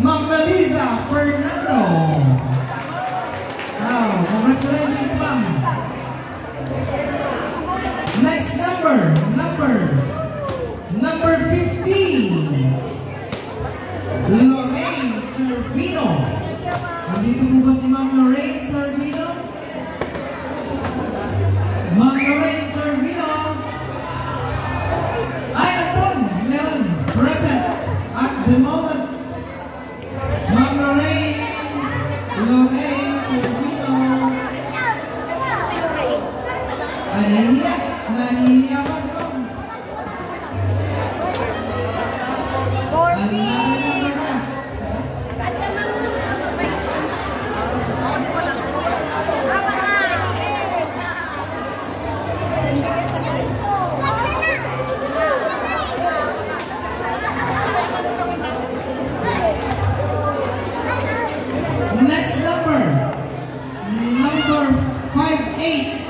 Ma'am Melissa Fernando. Wow, congratulations, ma'am. Next number 50. Lorraine Servino. Nandito po ba si Ma'am Lorraine Servino? Ma'am Lorraine Servino. Ay, nandun! Meron present at the moment. Ma'am Lorraine Servino. Ay, nahihiya ba sa ko? Next number 58.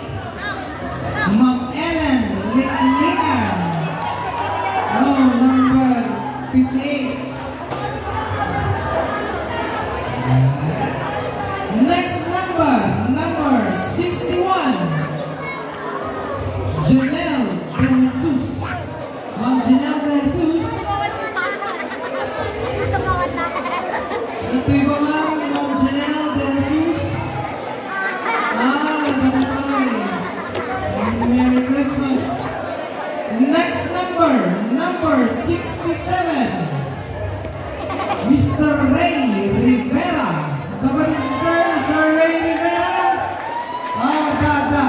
Ma'am Ellen Liklikan. Oh, number 58. Next number 61. Janelle De Jesus. Ma'am Janelle De Jesus. Ito iba ma'am, Ma'am Janelle De Jesus. Merry Christmas. Next number 67. Mr. Ray Rivera. Dapat ito Sir Ray Rivera. Da.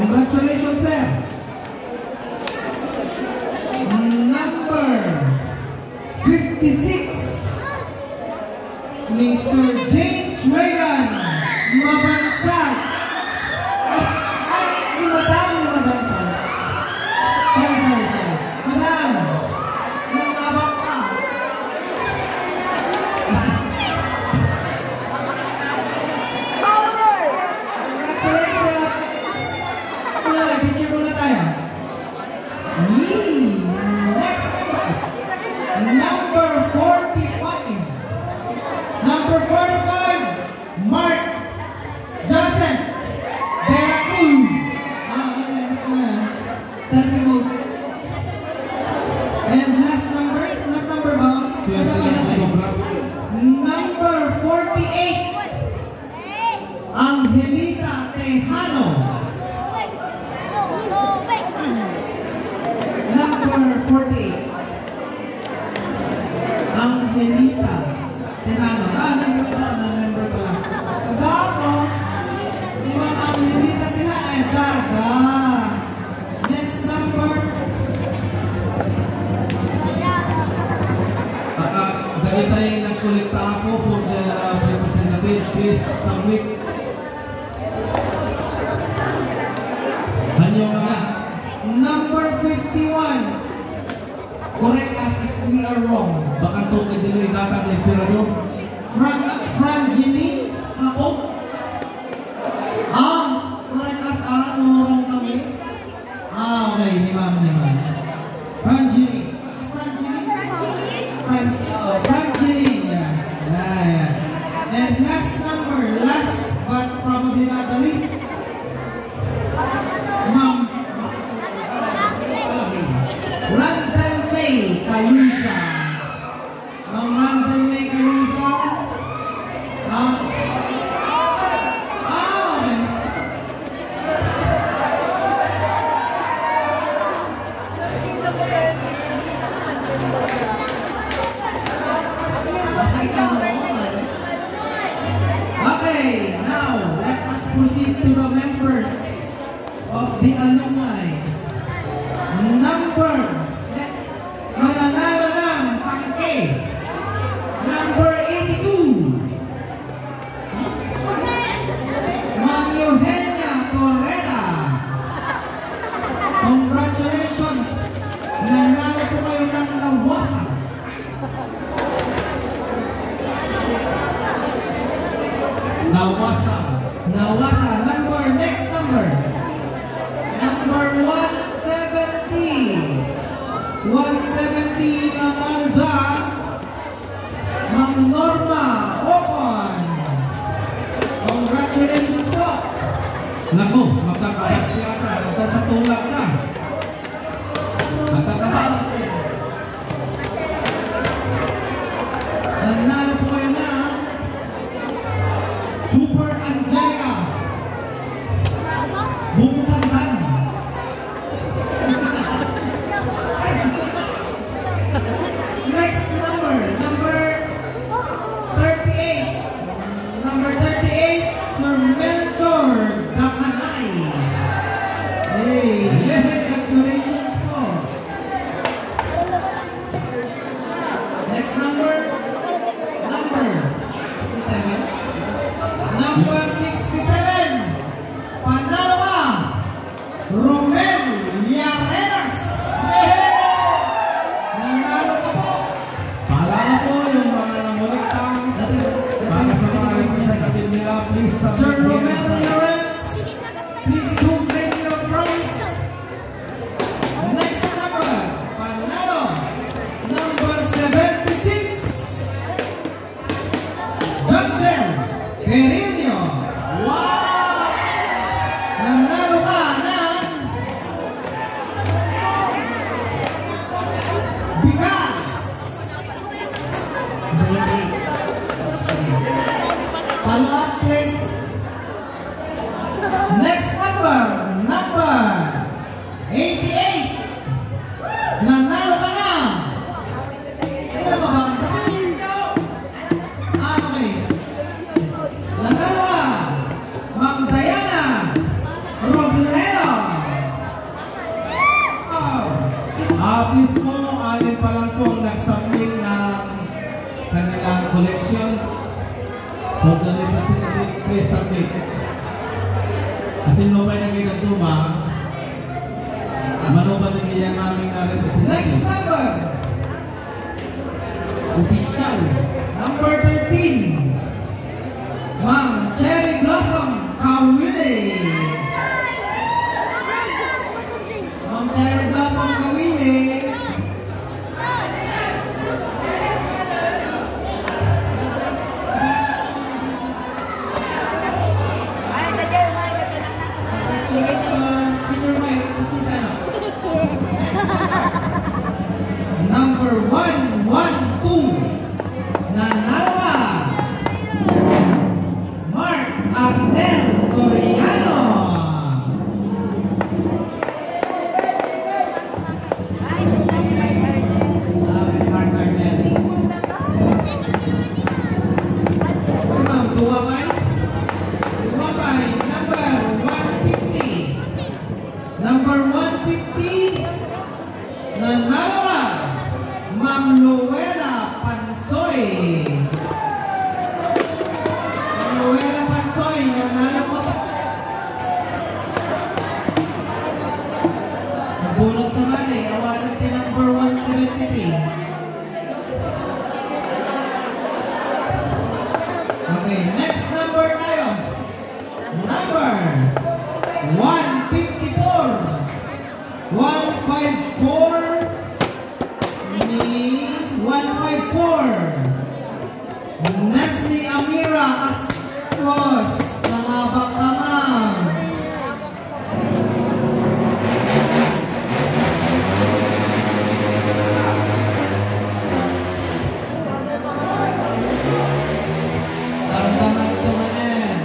Congratulations, sir. Number 56. Ni Sir James Reagan Mabansag. Madam. Sorry. Madam, nangabak ka. Congratulations. Picture muna tayo. Next number 45. Number 45, Mark Justin De La Cruz. Selfie mode. And last number ba? Number 48, Angelita Tejano. Number 48, Angelita Tejano. Number pala. Kada ako, di ba Angelita Tejano? Ay, kada. Next number. Dahil tayo nagkolekta ako for the representative, please submit. Hanyo nga. Number 51. Correct us if we are wrong. Baka ito kadiloy data ng Emperador. Frangeline ako. Correct us. Wrong kami. Okay. Ni ma'am. Frangeline. Frangeline. Yeah. Yes. And last but probably not the least, Ma'am Ranzel May Calusa. Ma'am Ranzel May Calusa. Okay, now let us proceed to the members of the alumni. Mananalo 170 na Nalda, Ma'am Norma Ocon. Congratulations po. Nako, magkakabas yata. Hanggang sa tulak na. Magkakabas. Nanalo po kayo na Super Angelica Bumtantan. Next number 38. Number 38, Sir Melchor Dakanay. Hey, congratulations po. Next number 67. Number 67, panalo ka, Romel Llarenas. Nanalo ka po. Paalala po yung mga nanguliktang para sa mga representative nila, please Sir submit Romel Llarenas, please do claim your prize. Next number, panalo, number 76, Johnson Perillo. Wow! Nanalo ka ng bigas. Follow up, please. Next number 88. Nanalo ka na. Kailan ka ba kanta? Okay. Nanalo ka, Ma'am Diana Robledo. Please po, alin pa lang po nagsubmit ng kanilang collections. For the representative, please submit. Kasi no ba naging nagduma, mano ba naging yan namin na Next representative? number, official, number 13, Ma'am Cherry Blossom Kawili. Ma'am Cherry Blossom Kawili. Congratulations, Peter Mike. Number 112, nanalo ka, Mark Arnel Soriano. Mark Arnel. Ma'am, Duwabay. Duwabay, number 150. Number 150, nanalo ka, Ma'am Luella Pansoy. Ma'am Luella Pansoy, nanalo ko. Nabunot sa mali, awalan din number 173. Okay, next number tayo. Number 154. 154 ni 154 Nestle Amira Caspos ng Abakamang. Damdaman tumanin.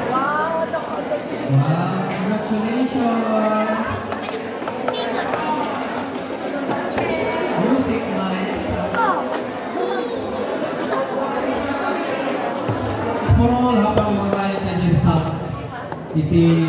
Wow, congratulations. Music maestro. For all habang mga riot na din sa iti